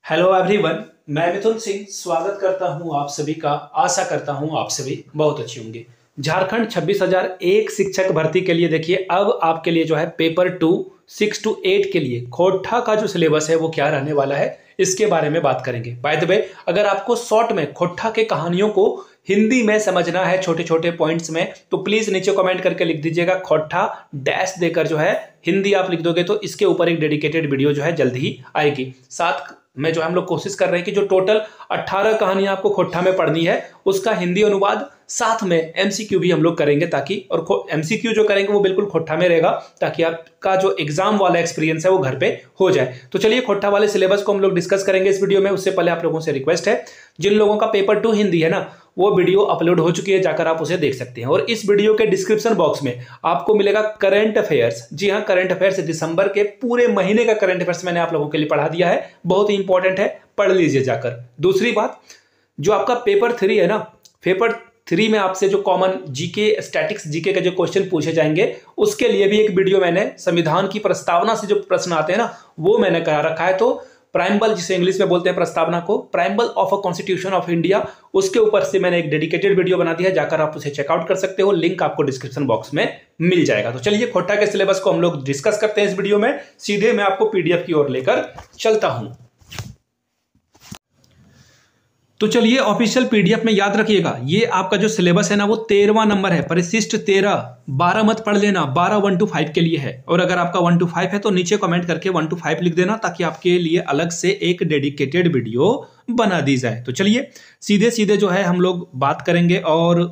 Hello everyone, मैं मिथुन सिंह स्वागत करता हूं आप सभी का। आशा करता हूं आप सभी बहुत अच्छे होंगे। झारखंड 26,001 शिक्षक भर्ती के लिए देखिए अब आपके लिए जो है पेपर 2 6 to 8 के लिए खोट्ठा का जो सिलेबस है वो क्या रहने वाला है इसके बारे में बात करेंगे। बाय द वे, अगर आपको शॉर्ट में खोट्ठा के कहानियों को हिंदी में समझना है छोटे छोटे पॉइंट्स में तो प्लीज नीचे कमेंट करके लिख दीजिएगा खोट्ठा डैश देकर जो है हिंदी आप लिख दोगे तो इसके ऊपर एक डेडिकेटेड वीडियो जो है जल्द ही आएगी। साथ में जो हम लोग कोशिश कर रहे हैं कि जो टोटल 18 कहानियां आपको खोट्ठा में पढ़नी है उसका हिंदी अनुवाद साथ में एमसीक्यू भी हम लोग करेंगे ताकि, और एमसीक्यू जो करेंगे वो बिल्कुल खोट्ठा में रहेगा ताकि आपका जो एग्जाम वाला एक्सपीरियंस है वो घर पे हो जाए। तो चलिए खोट्ठा वाले सिलेबस को हम लोग डिस्कस करेंगे इस वीडियो में। उससे पहले आप लोगों से रिक्वेस्ट है, जिन लोगों का पेपर 2 हिंदी है ना वो वीडियो अपलोड हो चुकी है, जाकर आप उसे देख सकते हैं। और इस वीडियो के डिस्क्रिप्शन बॉक्स में आपको मिलेगा करंट अफेयर्स। जी हाँ, करंट अफेयर्स दिसंबर के पूरे महीने का करंट अफेयर्स मैंने आप लोगों के लिए पढ़ा दिया है, बहुत ही इंपॉर्टेंट है, पढ़ लीजिए जाकर। दूसरी बात, जो आपका पेपर 3 है ना, पेपर 3 में आपसे जो कॉमन जीके स्टैटिक्स जीके के जो क्वेश्चन पूछे जाएंगे उसके लिए भी एक वीडियो मैंने संविधान की प्रस्तावना से जो प्रश्न आते हैं ना वो मैंने करा रखा है। तो प्राइम्बल, जिसे इंग्लिश में बोलते हैं प्रस्तावना को, preamble of a constitution of India, उसके ऊपर से मैंने एक डेडिकेटेड वीडियो बना दिया है, जाकर आप उसे चेकआउट कर सकते हो, लिंक आपको डिस्क्रिप्शन बॉक्स में मिल जाएगा। तो चलिए खोट्ठा के सिलेबस को हम लोग डिस्कस करते हैं इस वीडियो में। सीधे मैं आपको पीडीएफ की ओर लेकर चलता हूं। तो चलिए ऑफिशियल पीडीएफ में याद रखिएगा, ये आपका जो सिलेबस है ना वो 13वां नंबर है, परिशिष्ट 13। 12 मत पढ़ लेना, 12 1 to 5 के लिए है। और अगर आपका 1 to 5 है तो नीचे कमेंट करके 1 to 5 लिख देना ताकि आपके लिए अलग से एक डेडिकेटेड वीडियो बना दी जाए। तो चलिए सीधे सीधे जो है हम लोग बात करेंगे और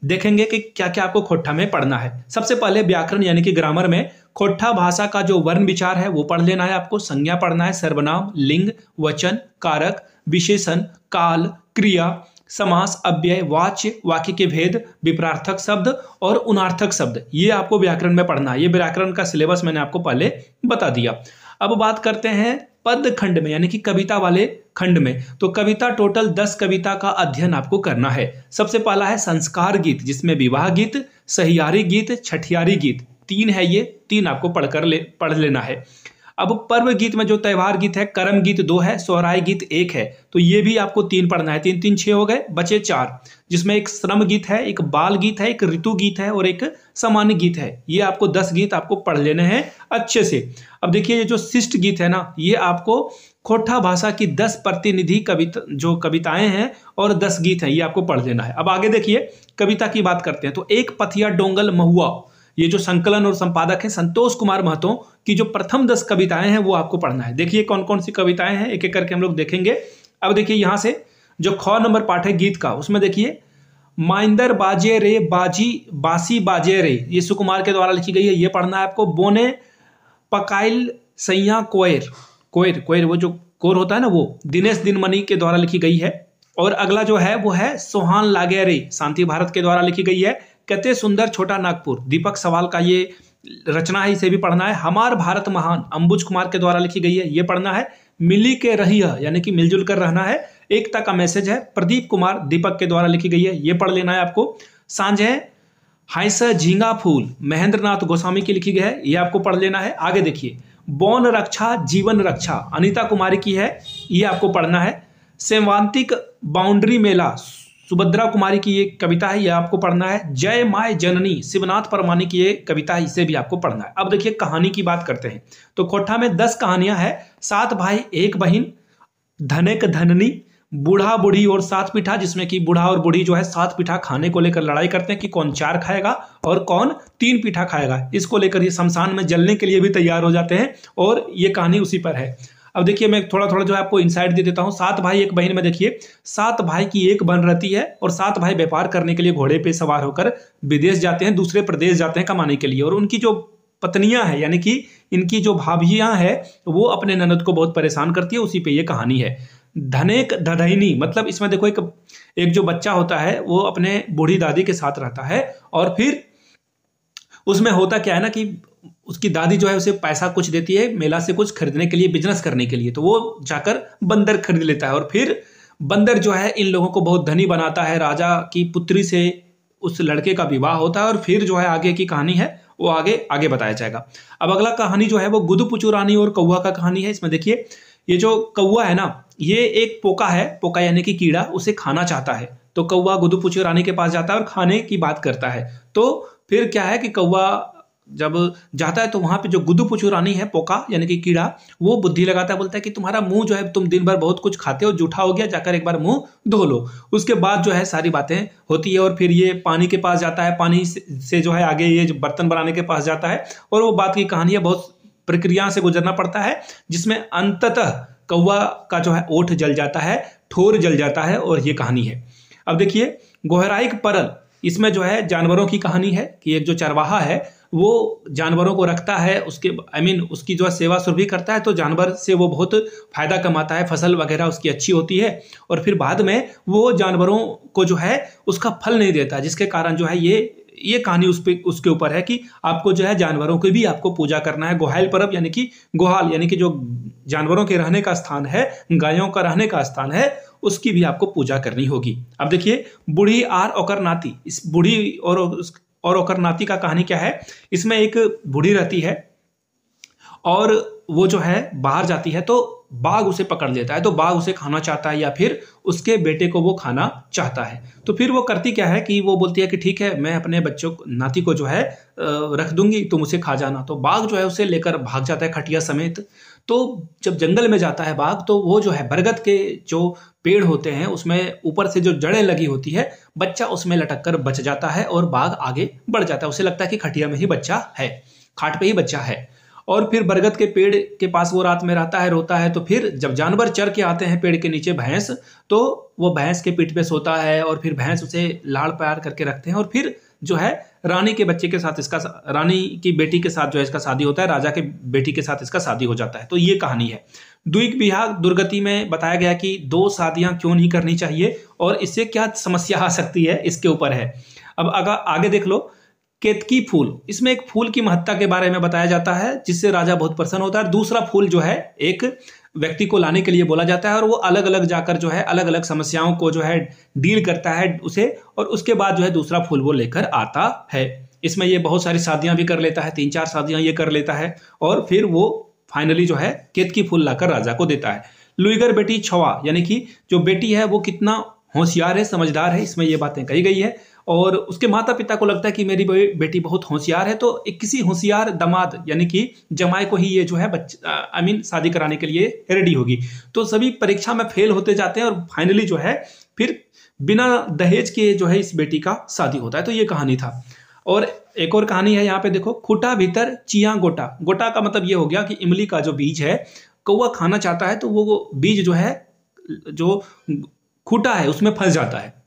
देखेंगे कि क्या क्या आपको खोट्ठा में पढ़ना है। सबसे पहले व्याकरण यानी कि ग्रामर में खोट्ठा भाषा का जो वर्ण विचार है वो पढ़ लेना है आपको। संज्ञा पढ़ना है, सर्वनाम, लिंग, वचन, कारक, विशेषण, काल, क्रिया, समास, अव्यय, वाच्य, वाक्य के भेद, विपरार्थक शब्द और उनार्थक शब्द, ये आपको व्याकरण में पढ़ना है। ये व्याकरण का सिलेबस मैंने आपको पहले बता दिया। अब बात करते हैं पद खंड में यानी कि कविता वाले खंड में। तो कविता टोटल 10 कविता का अध्ययन आपको करना है। सबसे पहला है संस्कार गीत, जिसमें विवाह गीत, सहियारी गीत, छठियारी गीत, 3 है, ये 3 आपको पढ़ लेना है। अब पर्व गीत में जो त्योहार गीत है, कर्म गीत 2 है, सोहराय गीत 1 है, तो ये भी आपको 3 पढ़ना है। 3 3 6 हो गए, बचे 4, जिसमें एक श्रम गीत है, एक बाल गीत है, एक ऋतु गीत है और एक सामान्य गीत है। ये आपको 10 गीत आपको पढ़ लेने हैं अच्छे से। अब देखिए ये जो शिष्ट गीत है ना, ये आपको खोट्ठा भाषा की 10 प्रतिनिधि कविता जो कविताएं हैं और 10 गीत हैं, ये आपको पढ़ लेना है। अब आगे देखिए कविता की बात करते हैं। तो एक पथिया डोंगल महुआ, ये जो संकलन और संपादक है संतोष कुमार महतो की जो प्रथम 10 कविताएं हैं वो आपको पढ़ना है। देखिए कौन कौन सी कविताएं हैं, एक एक करके हम लोग देखेंगे। अब देखिए यहां से जो ख नंबर पाठ है गीत का, उसमें देखिए माइंदर बाजे रे बाजी बासी बाजे रे, ये सुकुमार के द्वारा लिखी गई है, ये पढ़ना है आपको। बोने पकाइल सैया कोयर, कोयर कोयर वो जो कोर होता है ना, वो दिनेश दिनमणि के द्वारा लिखी गई है। और अगला जो है वो है सोहान लागे रे, शांति भारत के द्वारा लिखी गई है। कहते सुंदर छोटा नागपुर, दीपक सवाल का ये रचना है, इसे भी पढ़ना है। हमार भारत महान, अंबुज कुमार के द्वारा लिखी गई है, ये पढ़ना है। मिली के रही है यानी कि मिलजुल कर रहना है, एकता का मैसेज है, प्रदीप कुमार दीपक के द्वारा लिखी गई है, ये पढ़ लेना है आपको। सांझे हाइस झींगा फूल, महेंद्र नाथ गोस्वामी की लिखी गई है, ये आपको पढ़ लेना है। आगे देखिए बौन रक्षा जीवन रक्षा, अनीता कुमारी की है, ये आपको पढ़ना है। सेवांतिक बाउंड्री मेला, सुभद्रा कुमारी की ये कविता है, ये आपको पढ़ना है। जय माय जननी, शिवनाथ परमानी की ये कविता है, इसे भी आपको पढ़ना है। अब देखिए कहानी की बात करते हैं। तो खोट्ठा में 10 कहानियां हैं। 7 भाई 1 बहन, धनिक धननी, बूढ़ा बूढ़ी और 7 पीठा, जिसमें कि बूढ़ा और बूढ़ी जो है 7 पीठा खाने को लेकर लड़ाई करते हैं कि कौन 4 खाएगा और कौन 3 पीठा खाएगा। इसको लेकर ये शमशान में जलने के लिए भी तैयार हो जाते हैं और ये कहानी उसी पर है। अब देखिए मैं थोड़ा थोड़ा जो है आपको इनसाइट दे देता हूँ। 7 भाई 1 बहन में देखिए 7 भाई की 1 बहन रहती है और 7 भाई व्यापार करने के लिए घोड़े पे सवार होकर विदेश जाते हैं, दूसरे प्रदेश जाते हैं कमाने के लिए। और उनकी जो पत्नियां हैं यानी कि इनकी जो भाभियां हैं वो अपने ननद को बहुत परेशान करती है, उसी पे ये कहानी है। धनेक धधैनी, मतलब इसमें देखो एक जो बच्चा होता है वो अपने बूढ़ी दादी के साथ रहता है और फिर उसमें होता क्या है ना कि उसकी दादी जो है उसे पैसा कुछ देती है मेला से कुछ खरीदने के लिए, बिजनेस करने के लिए, तो वो जाकर बंदर खरीद लेता है और फिर बंदर जो है इन लोगों को बहुत धनी बनाता है। राजा की पुत्री से उस लड़के का विवाह होता है और फिर जो है आगे की कहानी है वो आगे आगे बताया जाएगा। अब अगला कहानी जो है वो गुदुपुचू रानी और कौवा का कहानी है। इसमें देखिए ये जो कौवा है ना, ये एक पोका है, पोका यानी कि कीड़ा, उसे खाना चाहता है। तो कौवा गुड्डू-पूछू रानी के पास जाता है और खाने की बात करता है। तो फिर क्या है कि कौवा जब जाता है तो वहां पे जो गुड्डू-पूछू रानी है, पोका यानी कि कीड़ा, वो बुद्धि लगाता है, बोलता है कि तुम्हारा मुंह जो है, तुम दिन भर बहुत कुछ खाते हो, जूठा हो गया, जाकर एक बार मुंह धो लो। उसके बाद जो है सारी बातें होती है और फिर ये पानी के पास जाता है, पानी से जो है आगे ये जो बर्तन बनाने के पास जाता है और वो बात की कहानी है, बहुत प्रक्रिया से गुजरना पड़ता है, जिसमें अंततः कौवा का जो है ओठ जल जाता है, ठोर जल जाता है और ये कहानी है। अब देखिए गोहराइक परल, इसमें जो है जानवरों की कहानी है कि एक जो चरवाहा है वो जानवरों को रखता है, उसके उसकी जो है सेवा सुरभि करता है, तो जानवर से वो बहुत फायदा कमाता है, फसल वगैरह उसकी अच्छी होती है और फिर बाद में वो जानवरों को जो है उसका फल नहीं देता, जिसके कारण जो है ये कहानी उसके ऊपर है कि आपको जो है जानवरों की भी आपको पूजा करना है। गोहाइल परब यानी कि गोहाल यानी कि जो जानवरों के रहने का स्थान है, गायों का रहने का स्थान है, उसकी भी आपको पूजा करनी होगी। अब देखिए बूढ़ी आर ओकर नाती, इस बूढ़ी और ओकर नाती का कहानी क्या है, इसमें एक बूढ़ी रहती है और वो जो है बाहर जाती है तो बाघ उसे पकड़ लेता है, तो बाघ उसे खाना चाहता है या फिर उसके बेटे को वो खाना चाहता है। तो फिर वो करती क्या है कि वो बोलती है कि ठीक है, मैं अपने बच्चों नाती को जो है रख दूंगी, तुम उसे खा जाना। तो बाघ जो है उसे लेकर भाग जाता है खटिया समेत। तो जब जंगल में जाता है बाघ, तो वो जो है बरगद के जो पेड़ होते हैं उसमें ऊपर से जो जड़ें लगी होती है, बच्चा उसमें लटक कर बच जाता है और बाघ आगे बढ़ जाता है। उसे लगता है कि खटिया में ही बच्चा है, खाट पे ही बच्चा है। और फिर बरगद के पेड़ के पास वो रात में रहता है, रोता है। तो फिर जब जानवर चर के आते हैं पेड़ के नीचे, भैंस, तो वो भैंस के पीठ पे सोता है और फिर भैंस उसे लाड़ प्यार करके रखते हैं और फिर जो है रानी के बच्चे के साथ रानी की बेटी के साथ जो है इसका शादी होता है, राजा के बेटी के साथ इसका शादी हो जाता है। तो ये कहानी है। द्विग विवाह दुर्गति में बताया गया कि 2 शादियां क्यों नहीं करनी चाहिए और इससे क्या समस्या आ सकती है, इसके ऊपर है। अब अगर आगे देख लो, केतकी फूल, इसमें एक फूल की महत्ता के बारे में बताया जाता है जिससे राजा बहुत प्रसन्न होता है। दूसरा फूल जो है एक व्यक्ति को लाने के लिए बोला जाता है और वो अलग अलग जाकर जो है अलग अलग समस्याओं को जो है डील करता है उसे, और उसके बाद जो है दूसरा फूल वो लेकर आता है। इसमें ये बहुत सारी शादियां भी कर लेता है, 3-4 शादियां ये कर लेता है और फिर वो फाइनली जो है केतकी फूल लाकर राजा को देता है। लुईगर बेटी छवा यानी कि जो बेटी है वो कितना होशियार है, समझदार है, इसमें ये बातें कही गई है। और उसके माता पिता को लगता है कि मेरी बेटी बहुत होशियार है, तो एक किसी होशियार दामाद यानी कि जमाई को ही ये जो है शादी कराने के लिए रेडी होगी। तो सभी परीक्षा में फेल होते जाते हैं और फाइनली जो है फिर बिना दहेज के जो है इस बेटी का शादी होता है। तो ये कहानी था। और एक और कहानी है यहाँ पे देखो, खुटा भीतर चिया गोटा। गोटा का मतलब ये हो गया कि इमली का जो बीज है कौवा खाना चाहता है, तो वो बीज जो है जो खूटा है उसमें फंस जाता है।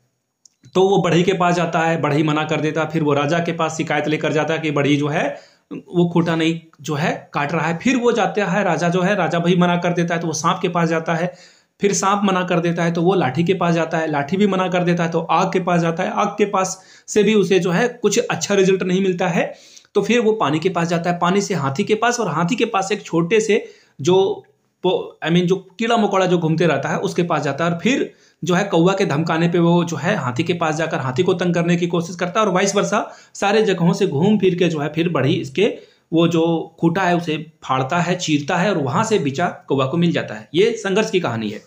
तो वो बढ़ई के पास जाता है, बढ़ई मना कर देता है, फिर वो राजा के पास शिकायत लेकर जाता है कि बढ़ई जो है वो खूटा नहीं जो है काट रहा है। फिर वो जाता है, राजा भाई मना कर देता है तो वो सांप के पास जाता है, फिर सांप मना कर देता है तो वो लाठी के पास जाता है, लाठी भी मना कर देता है तो आग के पास जाता है, आग के पास से भी उसे जो है कुछ अच्छा रिजल्ट नहीं मिलता है। तो फिर वो पानी के पास जाता है, पानी से हाथी के पास, और हाथी के पास एक छोटे से जो जो कीड़ा मकोड़ा जो घूमते रहता है उसके पास जाता है, और फिर जो है कौवा के धमकाने पे वो जो है हाथी के पास जाकर हाथी को तंग करने की कोशिश करता है, और वाइस वर्सा सारे जगहों से घूम फिर के जो है फिर बढ़ी इसके वो जो खूटा है उसे फाड़ता है, चीरता है, और वहां से बिचा कौवा को मिल जाता है। ये संघर्ष की कहानी है।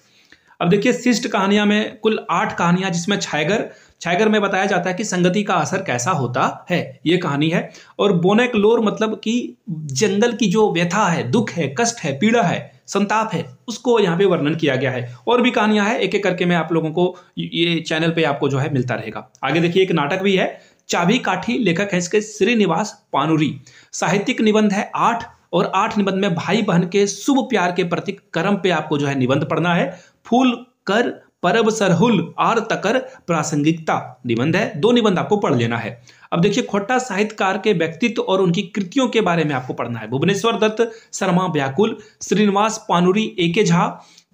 अब देखिए शिष्ट कहानियां में कुल 8 कहानियां, जिसमें छायगर में बताया जाता है कि संगति का असर कैसा होता है, ये कहानी है। और बोनेक लोर मतलब कि जंगल की जो व्यथा है, दुख है, कष्ट है, पीड़ा है, संताप है, उसको यहाँ पे वर्णन किया गया है। और भी कहानियां हैं, एक एक करके मैं आप लोगों को ये चैनल पे आपको जो है मिलता रहेगा। आगे देखिए एक नाटक भी है, चाबी काठी, लेखक है इसके श्रीनिवास पानुरी। साहित्यिक निबंध है 8, और 8 निबंध में भाई बहन के शुभ प्यार के प्रतीक कर्म पे आपको जो है निबंध पढ़ना है। फूल कर परब सरहुल आर तकर प्रासंगिकता निबंध है, 2 निबंध आपको पढ़ लेना है। अब देखिए खोटा साहित्यकार के व्यक्तित्व और उनकी कृतियों के बारे में आपको पढ़ना है। भुवनेश्वर दत्त शर्मा व्याकुल, श्रीनिवास पानुरी एके झा,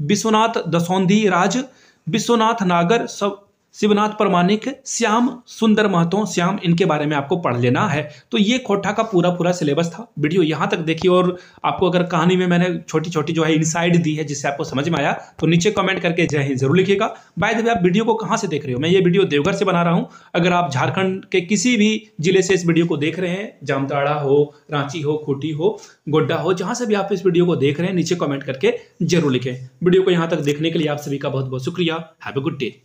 विश्वनाथ दसौंधी राज, विश्वनाथ नागर शिवनाथ प्रमाणिक, श्याम सुंदर महतो, श्याम, इनके बारे में आपको पढ़ लेना है। तो ये खोटा का पूरा सिलेबस था। वीडियो यहाँ तक देखिए, और आपको अगर कहानी में मैंने छोटी छोटी जो है इनसाइड दी है जिससे आपको समझ में आया, तो नीचे कमेंट करके जय हिंद जरूर लिखिएगा। बाय द वे, आप वीडियो को कहाँ से देख रहे हो? मैं ये वीडियो देवघर से बना रहा हूँ। अगर आप झारखंड के किसी भी जिले से इस वीडियो को देख रहे हैं, जामताड़ा हो, रांची हो, खूंटी हो, गोड्डा हो, जहां से भी आप इस वीडियो को देख रहे हैं, नीचे कमेंट करके जरूर लिखें। वीडियो को यहाँ तक देखने के लिए आप सभी का बहुत बहुत शुक्रिया। Have a good day.